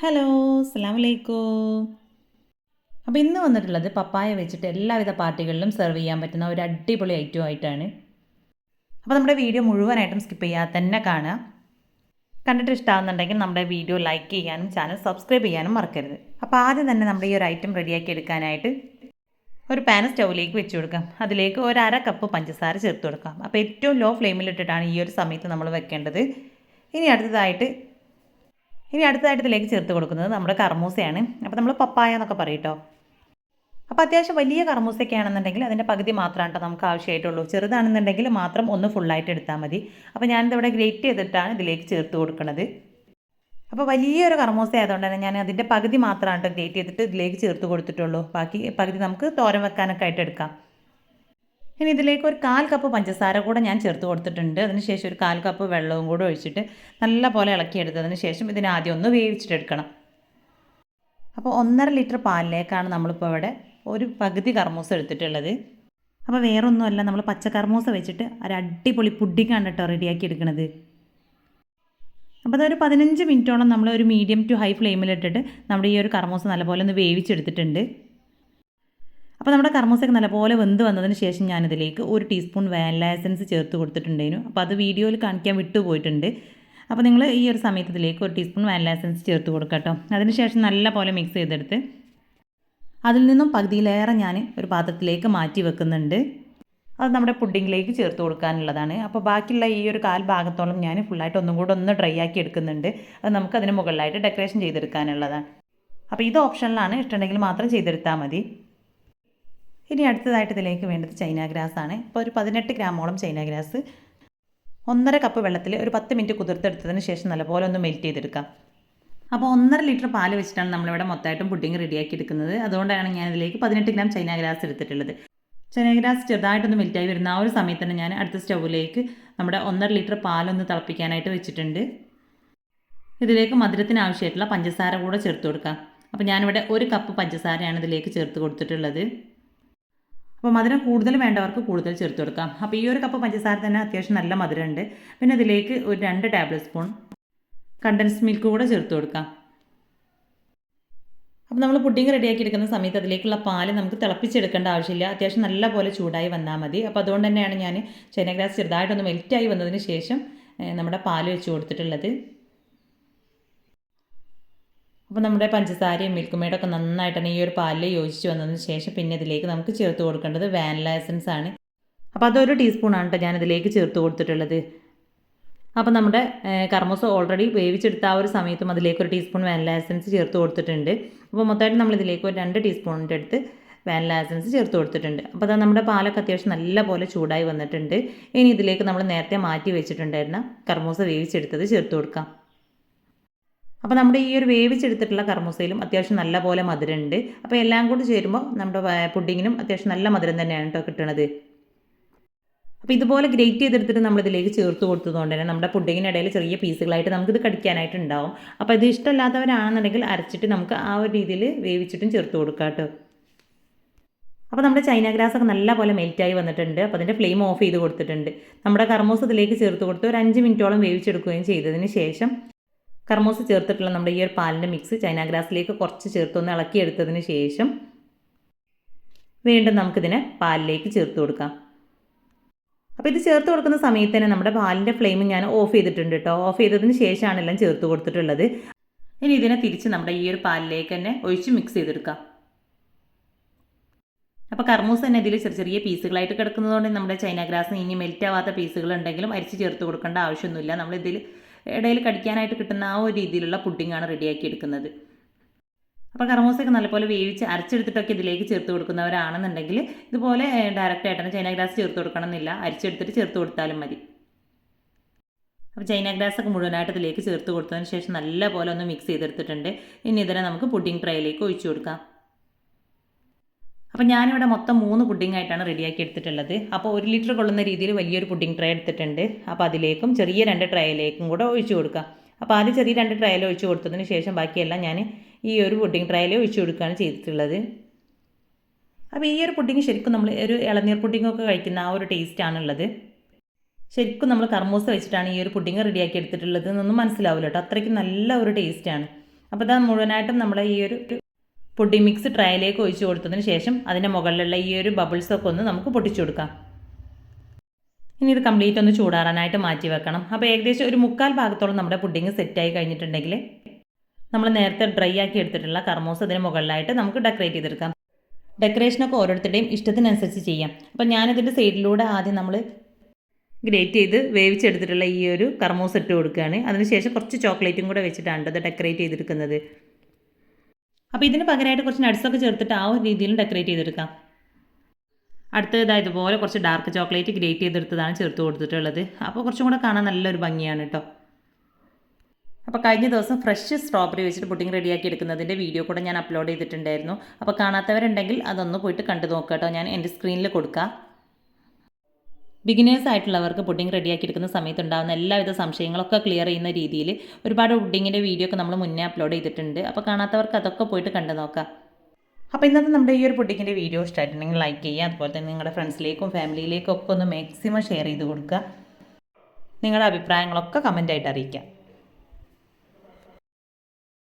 Hello, അസ്സലാമു അലൈക്കും. അപ്പോൾ ഇന്ന് വന്നിട്ടുള്ളത് പപ്പായ വെച്ചിട്ട് എല്ലാവിധ പാർട്ടികളിലും സെർവ് ചെയ്യാൻ പറ്റുന്ന ഒരു അടിപൊളി ഐറ്റം ആയിട്ടാണ്. അപ്പോൾ നമ്മുടെ വീഡിയോ മുഴുവനായിട്ടും സ്കിപ്പ് ചെയ്യാതെ തന്നെ കാണുക. കണ്ടിട്ട് ഇഷ്ടമാകുന്നുണ്ടെങ്കിൽ നമ്മുടെ വീഡിയോ ലൈക്ക് ചെയ്യാനും ചാനൽ സബ്സ്ക്രൈബ് ചെയ്യാനും മറക്കരുത്. അപ്പോൾ ആദ്യം തന്നെ നമ്മുടെ ഈ ഒരു ഐറ്റം റെഡിയാക്കി എടുക്കാനായിട്ട് ഒരു പാൻ സ്റ്റൗവിലേക്ക് വെച്ച് കൊടുക്കാം. അതിലേക്ക് ഒരു അര കപ്പ് പഞ്ചസാര ചേർത്ത് കൊടുക്കാം. അപ്പോൾ ഏറ്റവും ലോ ഫ്ലെയിമിലിട്ടിട്ടാണ് ഈ ഒരു സമയത്ത് നമ്മൾ വെക്കേണ്ടത്. ഇനി അടുത്തതായിട്ട് ഇതിലേക്ക് ചേർത്ത് കൊടുക്കുന്നത് നമ്മുടെ കർമൂസയാണ്. അപ്പോൾ നമ്മൾ പപ്പായ എന്നൊക്കെ പറയും കേട്ടോ. അപ്പോൾ അത്യാവശ്യം വലിയ കർമൂസയൊക്കെ ആണെന്നുണ്ടെങ്കിൽ അതിൻ്റെ പകുതി മാത്രമാണ് കേട്ടോ നമുക്ക് ആവശ്യമായിട്ടുള്ളൂ. ചെറുതാണെന്നുണ്ടെങ്കിൽ മാത്രം ഒന്ന് ഫുള്ളായിട്ട് എടുത്താൽ മതി. അപ്പോൾ ഞാനിതിവിടെ ഗ്രേറ്റ് ചെയ്തിട്ടാണ് ഇതിലേക്ക് ചേർത്ത് കൊടുക്കുന്നത്. അപ്പോൾ വലിയൊരു കർമൂസ ആയതുകൊണ്ട് തന്നെ ഞാൻ അതിൻ്റെ പകുതി മാത്രമാണ് കേട്ടോ ഗ്രേറ്റ് ചെയ്തിട്ട് ഇതിലേക്ക് ചേർത്ത് കൊടുത്തിട്ടുള്ളൂ. ബാക്കി പകുതി നമുക്ക് തോരൻ വെക്കാനൊക്കെ ആയിട്ട് എടുക്കാം. ഇനി ഇതിലേക്ക് ഒരു 1/4 കപ്പ് പഞ്ചസാര കൂടെ ഞാൻ ചേർത്ത് കൊടുത്തിട്ടുണ്ട്. അതിനുശേഷം ഒരു 1/4 കപ്പ് വെള്ളവും കൂടെ ഒഴിച്ചിട്ട് നല്ല പോലെ ഇളക്കിയെടുത്തതിന് ശേഷം ഇതിനാദ്യം ഒന്ന് വേവിച്ചിട്ടെടുക്കണം. അപ്പോൾ 1.5 ലിറ്റർ പാലിലേക്കാണ് നമ്മളിപ്പോൾ ഇവിടെ ഒരു പകുതി കർമൂസ എടുത്തിട്ടുള്ളത്. അപ്പോൾ വേറൊന്നുമല്ല, നമ്മൾ പച്ച കർമൂസ വെച്ചിട്ട് ഒരു അടിപൊളി പുഡിങ്ങാണ് കേട്ടോ റെഡിയാക്കി എടുക്കുന്നത്. അപ്പോൾ അതൊരു 15 മിനിറ്റോളം നമ്മൾ ഒരു മീഡിയം ടു ഹൈ ഫ്ലെയിമിലിട്ടിട്ട് നമ്മുടെ ഈ ഒരു കർമൂസ നല്ലപോലെ ഒന്ന് വേവിച്ചെടുത്തിട്ടുണ്ട്. അപ്പോൾ നമ്മുടെ കർമൂസയൊക്കെ നല്ലപോലെ വെന്ത് വന്നതിന് ശേഷം ഞാനിതിലേക്ക് 1 ടീസ്പൂൺ വാനില എസൻസ് ചേർത്ത് കൊടുത്തിട്ടുണ്ടായിരുന്നു. അപ്പോൾ അത് വീഡിയോയിൽ കാണിക്കാൻ വിട്ടുപോയിട്ടുണ്ട്. അപ്പോൾ നിങ്ങൾ ഈ ഒരു സമയത്ത് ഇതിലേക്ക് 1 ടീസ്പൂൺ വാനില എസൻസ് ചേർത്ത് കൊടുക്കുക കേട്ടോ. അതിനുശേഷം നല്ലപോലെ മിക്സ് ചെയ്തെടുത്ത് അതിൽ നിന്നും പകുതിയിലേറെ ഞാൻ ഒരു പാത്രത്തിലേക്ക് മാറ്റി വെക്കുന്നുണ്ട്. അത് നമ്മുടെ പുഡിങ്ങിലേക്ക് ചേർത്ത് കൊടുക്കാനുള്ളതാണ്. അപ്പോൾ ബാക്കിയുള്ള ഈ ഒരു 1/4 ഭാഗത്തോളം ഞാൻ ഫുള്ളായിട്ട് ഒന്നും കൂടെ ഒന്ന് ഡ്രൈ ആക്കി എടുക്കുന്നുണ്ട്. അത് നമുക്ക് അതിന് മുകളിലായിട്ട് ഡെക്കറേഷൻ ചെയ്തെടുക്കാനുള്ളതാണ്. അപ്പോൾ ഇത് ഓപ്ഷനിലാണ്, ഇഷ്ടമുണ്ടെങ്കിൽ മാത്രം ചെയ്തെടുത്താൽ മതി. ഇനി അടുത്തതായിട്ട് ഇതിലേക്ക് വേണ്ടത് ചൈന ഗ്രാസ് ആണ്. ഇപ്പോൾ ഒരു 18 ഗ്രാമോളം ചൈന ഗ്രാസ് 1.5 കപ്പ് വെള്ളത്തിൽ ഒരു 10 മിനിറ്റ് കുതിർത്തെടുത്തതിന് ശേഷം നല്ലപോലെ ഒന്ന് മെൽറ്റ് ചെയ്തെടുക്കാം. അപ്പോൾ 1.5 ലിറ്റർ പാല് വെച്ചിട്ടാണ് നമ്മളിവിടെ മൊത്തമായിട്ടും പുഡിങ് റെഡിയാക്കി എടുക്കുന്നത്. അതുകൊണ്ടാണ് ഞാൻ ഇതിലേക്ക് 18 ഗ്രാം ചൈന ഗ്രാസ് എടുത്തിട്ടുള്ളത്. ചൈന ഗ്രാസ് ചെറുതായിട്ടൊന്ന് മെൽറ്റായി വരുന്ന ആ ഒരു സമയത്ത് തന്നെ ഞാൻ അടുത്ത സ്റ്റൗവിലേക്ക് നമ്മുടെ 1.5 ലിറ്റർ പാലൊന്ന് തിളപ്പിക്കാനായിട്ട് വെച്ചിട്ടുണ്ട്. ഇതിലേക്ക് മധുരത്തിന് ആവശ്യമായിട്ടുള്ള പഞ്ചസാര കൂടെ ചേർത്ത് കൊടുക്കാം. അപ്പോൾ ഞാനിവിടെ 1 കപ്പ് പഞ്ചസാരയാണ് ഇതിലേക്ക് ചേർത്ത് കൊടുത്തിട്ടുള്ളത്. അപ്പോൾ മധുരം കൂടുതൽ വേണ്ടവർക്ക് കൂടുതൽ ചേർത്ത് കൊടുക്കാം. അപ്പോൾ ഈ ഒരു കപ്പ് പഞ്ചസാര തന്നെ അത്യാവശ്യം നല്ല മധുരമുണ്ട്. പിന്നെ ഇതിലേക്ക് ഒരു 2 ടേബിൾ സ്പൂൺ കണ്ടൻസ്ഡ് മിൽക്ക് കൂടെ ചേർത്ത് കൊടുക്കാം. അപ്പോൾ നമ്മൾ പുഡിങ് റെഡിയാക്കി എടുക്കുന്ന സമയത്ത് അതിലേക്കുള്ള പാല് നമുക്ക് തിളപ്പിച്ചെടുക്കേണ്ട ആവശ്യമില്ല. അത്യാവശ്യം നല്ല പോലെ ചൂടായി വന്നാൽ മതി. അപ്പോൾ അതുകൊണ്ട് തന്നെയാണ് ഞാൻ ചൈന ഗ്രാസ് ചെറുതായിട്ടൊന്ന് മെൽറ്റായി വന്നതിന് ശേഷം നമ്മുടെ പാല് വെച്ച് കൊടുത്തിട്ടുള്ളത്. അപ്പോൾ നമ്മുടെ പഞ്ചസാരയും മിൽക്ക് മെയ്ഡൊക്കെ നന്നായിട്ട് തന്നെ ഈ ഒരു പാലിൽ യോജിച്ച് വന്നതിന് ശേഷം പിന്നെ ഇതിലേക്ക് നമുക്ക് ചേർത്ത് കൊടുക്കേണ്ടത് വാനില എസൻസ് ആണ്. അപ്പോൾ അതൊരു ടീസ്പൂണാണ് കേട്ടോ ഞാനിതിലേക്ക് ചേർത്ത് കൊടുത്തിട്ടുള്ളത്. അപ്പോൾ നമ്മുടെ കർമൂസ ഓൾറെഡി വേവിച്ചെടുത്ത ആ ഒരു സമയത്തും അതിലേക്ക് 1 ടീസ്പൂൺ വാനില എസൻസ് ചേർത്ത് കൊടുത്തിട്ടുണ്ട്. അപ്പോൾ മൊത്തമായിട്ട് നമ്മളിതിലേക്ക് ഒരു 2 ടീസ്പൂണിൻ്റെ അടുത്ത് വാനില എസൻസ് ചേർത്ത് കൊടുത്തിട്ടുണ്ട്. അപ്പോൾ അത് നമ്മുടെ പാലൊക്കെ അത്യാവശ്യം നല്ല പോലെ ചൂടായി വന്നിട്ടുണ്ട്. ഇനി ഇതിലേക്ക് നമ്മൾ നേരത്തെ മാറ്റി വെച്ചിട്ടുണ്ടായിരുന്ന കർമൂസ വേവിച്ചെടുത്തത് ചേർത്ത് കൊടുക്കാം. അപ്പോൾ നമ്മുടെ ഈ ഒരു വേവിച്ചെടുത്തിട്ടുള്ള കർമൂസയിലും അത്യാവശ്യം നല്ല പോലെ മധുരമുണ്ട്. അപ്പോൾ എല്ലാം കൂടി ചേരുമ്പോൾ നമ്മുടെ പുഡിങ്ങിനും അത്യാവശ്യം നല്ല മധുരം തന്നെയാണ് കേട്ടോ കിട്ടുന്നത്. അപ്പോൾ ഇതുപോലെ ഗ്രേറ്റ് ചെയ്തെടുത്തിട്ട് നമ്മളിതിലേക്ക് ചേർത്ത് കൊടുത്തതുകൊണ്ട് തന്നെ നമ്മുടെ പുഡിങ്ങിനിടയിൽ ചെറിയ പീസുകളായിട്ട് നമുക്കിത് കടിക്കാനായിട്ട് ഉണ്ടാവും. അപ്പോൾ ഇത് ഇഷ്ടമില്ലാത്തവരാണെന്നുണ്ടെങ്കിൽ അരച്ചിട്ട് നമുക്ക് ആ ഒരു രീതിയിൽ വേവിച്ചിട്ടും ചേർത്ത് കൊടുക്കാം കേട്ടോ. അപ്പോൾ നമ്മുടെ ചൈന ഗ്രാസ് ഒക്കെ നല്ല പോലെ മെൽറ്റായി വന്നിട്ടുണ്ട്. അപ്പോൾ അതിൻ്റെ ഫ്ലെയിം ഓഫ് ചെയ്ത് കൊടുത്തിട്ടുണ്ട്. നമ്മുടെ കർമൂസ ഇതിലേക്ക് ചേർത്ത് കൊടുത്ത് ഒരു 5 മിനിറ്റോളം വേവിച്ചെടുക്കുകയും ചെയ്തതിന് ശേഷം കർമൂസ ചേർത്തിട്ടുള്ള നമ്മുടെ ഈ ഒരു പാലിൻ്റെ മിക്സ് ചൈന ഗ്രാസിലേക്ക് കുറച്ച് ചേർത്തൊന്ന് ഇളക്കിയെടുത്തതിന് ശേഷം വീണ്ടും നമുക്കിതിനെ പാലിലേക്ക് ചേർത്ത് കൊടുക്കാം. അപ്പോൾ ഇത് ചേർത്ത് കൊടുക്കുന്ന സമയത്ത് തന്നെ നമ്മുടെ പാലിൻ്റെ ഫ്ലെയിം ഞാൻ ഓഫ് ചെയ്തിട്ടുണ്ട് കേട്ടോ. ഓഫ് ചെയ്തതിന് ശേഷമാണ് എല്ലാം ചേർത്ത് കൊടുത്തിട്ടുള്ളത്. ഇനി ഇതിനെ തിരിച്ച് നമ്മുടെ ഈ ഒരു പാലിലേക്ക് തന്നെ ഒഴിച്ച് മിക്സ് ചെയ്തെടുക്കാം. അപ്പോൾ കർമൂസ തന്നെ ഇതിൽ ചെറിയ ചെറിയ പീസുകളായിട്ട് കിടക്കുന്നതുകൊണ്ട് നമ്മുടെ ചൈന ഗ്രാസിന് ഇനി മെൽറ്റ് ആവാത്ത പീസുകൾ ഉണ്ടെങ്കിലും അരിച്ച് ചേർത്ത് കൊടുക്കേണ്ട ആവശ്യമൊന്നുമില്ല. നമ്മളിതിൽ ഇടയിൽ കടിക്കാനായിട്ട് കിട്ടുന്ന ആ ഒരു രീതിയിലുള്ള പുഡിങ്ങാണ് റെഡിയാക്കി എടുക്കുന്നത്. അപ്പോൾ കർമൂസയൊക്കെ നല്ലപോലെ വേവിച്ച് അരച്ചെടുത്തിട്ടൊക്കെ ഇതിലേക്ക് ചേർത്ത് കൊടുക്കുന്നവരാണെന്നുണ്ടെങ്കിൽ ഇതുപോലെ ഡയറക്റ്റായിട്ട് തന്നെ ചൈന ഗ്രാസ് ചേർത്ത് കൊടുക്കണമെന്നില്ല, അരിച്ചെടുത്തിട്ട് ചേർത്ത് കൊടുത്താലും മതി. അപ്പോൾ ചൈന ഗ്രാസൊക്കെ മുഴുവനായിട്ട് ഇതിലേക്ക് ചേർത്ത് കൊടുത്തതിന് ശേഷം നല്ലപോലെ ഒന്ന് മിക്സ് ചെയ്തെടുത്തിട്ടുണ്ട്. ഇനി ഇതിനെ നമുക്ക് പുഡിംഗ് ട്രേയിലേക്ക് ഒഴിച്ചു കൊടുക്കാം. അപ്പോൾ ഞാനിവിടെ മൊത്തം 3 പുഡിംഗ് ആയിട്ടാണ് റെഡിയാക്കി എടുത്തിട്ടുള്ളത്. അപ്പോൾ 1 ലിറ്റർ കൊള്ളുന്ന രീതിയിൽ വലിയൊരു പുഡിംഗ് ട്രേ എടുത്തിട്ടുണ്ട്. അപ്പോൾ അതിലേക്കും ചെറിയ 2 ട്രേയിലേക്കും കൂടെ ഒഴിച്ചു കൊടുക്കാം. അപ്പോൾ ആദ്യം ചെറിയ 2 ട്രേയിൽ ഒഴിച്ചു കൊടുത്തതിന് ശേഷം ബാക്കിയെല്ലാം ഞാൻ ഈ ഒരു പുഡിംഗ് ട്രേയിൽ ഒഴിച്ചു കൊടുക്കുകയാണ് ചെയ്തിട്ടുള്ളത്. അപ്പോൾ ഈ ഒരു പുഡിംഗ് ശരിക്കും നമ്മൾ ഒരു ഇളനീർ പുഡിങ്ങൊക്കെ കഴിക്കുന്ന ആ ഒരു ടേസ്റ്റാണുള്ളത്. ശരിക്കും നമ്മൾ കർമൂസ വെച്ചിട്ടാണ് ഈ ഒരു പുഡിംഗ് റെഡിയാക്കി എടുത്തിട്ടുള്ളത് എന്നൊന്നും മനസ്സിലാവില്ല കേട്ടോ. അത്രയ്ക്ക് നല്ല ഒരു ടേസ്റ്റാണ്. അപ്പോൾ ഇത് മുഴുവനായിട്ടും നമ്മൾ ഈ ഒരു പുഡിംഗ് മിക്സ് ട്രേയിലേക്ക് ഒഴിച്ച് കൊടുത്തതിന് ശേഷം അതിൻ്റെ മുകളിലുള്ള ഈ ഒരു ബബിൾസൊക്കെ ഒന്ന് നമുക്ക് പൊട്ടിച്ചു കൊടുക്കാം. ഇനി ഇത് കംപ്ലീറ്റ് ഒന്ന് ചൂടാറാനായിട്ട് മാറ്റി വെക്കണം. അപ്പോൾ ഏകദേശം ഒരു 1/4 ഭാഗത്തോളം നമ്മുടെ പുഡിംഗ് സെറ്റായി കഴിഞ്ഞിട്ടുണ്ടെങ്കിൽ നമ്മൾ നേരത്തെ ഡ്രൈ ആക്കി എടുത്തിട്ടുള്ള കർമൂസ് ഇതിന് മുകളിലായിട്ട് നമുക്ക് ഡെക്കറേറ്റ് ചെയ്തെടുക്കാം. ഡെക്കറേഷനൊക്കെ ഓരോരുത്തരുടെയും ഇഷ്ടത്തിനനുസരിച്ച് ചെയ്യാം. അപ്പോൾ ഞാനിതിൻ്റെ സൈഡിലൂടെ ആദ്യം നമ്മൾ ഗ്രേറ്റ് ചെയ്ത് വേവിച്ചെടുത്തിട്ടുള്ള ഈ ഒരു കർമൂസ് ഇട്ട് കൊടുക്കുകയാണ്. അതിനുശേഷം കുറച്ച് ചോക്ലേറ്റും കൂടെ വെച്ചിട്ടാണ് ഇത് ഡെക്കറേറ്റ് ചെയ്തെടുക്കുന്നത്. അപ്പോൾ ഇതിന് പകരമായിട്ട് കുറച്ച് നട്ട്സൊക്കെ ചേർത്തിട്ട് ആ ഒരു രീതിയിലും ഡെക്കറേറ്റ് ചെയ്തെടുക്കാം. അടുത്തത് ഇതുപോലെ കുറച്ച് ഡാർക്ക് ചോക്ലേറ്റ് ഗ്രേറ്റ് ചെയ്തെടുത്തതാണ് ചേർത്ത് കൊടുത്തിട്ടുള്ളത്. അപ്പോൾ കുറച്ചും കൂടെ കാണാൻ നല്ലൊരു ഭംഗിയാണ് കേട്ടോ. അപ്പോൾ കഴിഞ്ഞ ദിവസം ഫ്രഷ് സ്ട്രോബെറി വെച്ചിട്ട് പുഡിംഗ് റെഡിയാക്കി എടുക്കുന്നതിൻ്റെ വീഡിയോ കൂടെ ഞാൻ അപ്ലോഡ് ചെയ്തിട്ടുണ്ടായിരുന്നു. അപ്പോൾ കാണാത്തവരുണ്ടെങ്കിൽ അതൊന്ന് പോയിട്ട് കണ്ടു നോക്കുക കേട്ടോ. ഞാൻ എൻ്റെ സ്ക്രീനിൽ കൊടുക്കാം. ബിഗിനേഴ്സ് ആയിട്ടുള്ളവർക്ക് പുഡിംഗ് റെഡിയാക്കി എടുക്കുന്ന സമയത്ത് ഉണ്ടാകുന്ന എല്ലാവിധ സംശയങ്ങളൊക്കെ ക്ലിയർ ചെയ്യുന്ന രീതിയിൽ ഒരുപാട് പുഡിങ്ങിൻ്റെ വീഡിയോ ഒക്കെ നമ്മൾ മുന്നേ അപ്ലോഡ് ചെയ്തിട്ടുണ്ട്. അപ്പോൾ കാണാത്തവർക്ക് അതൊക്കെ പോയിട്ട് കണ്ടു നോക്കാം. അപ്പോൾ ഇന്നത്തെ നമ്മുടെ ഈ ഒരു പുഡിങ്ങിൻ്റെ വീഡിയോ ഇഷ്ടമായിട്ടുണ്ടെങ്കിൽ ലൈക്ക് ചെയ്യുക. അതുപോലെ തന്നെ നിങ്ങളുടെ ഫ്രണ്ട്സിലേക്കും ഫാമിലിയിലേക്കും ഒക്കെ ഒന്ന് മാക്സിമം ഷെയർ ചെയ്ത് കൊടുക്കുക. നിങ്ങളുടെ അഭിപ്രായങ്ങളൊക്കെ കമൻറ്റായിട്ട് അറിയിക്കുക.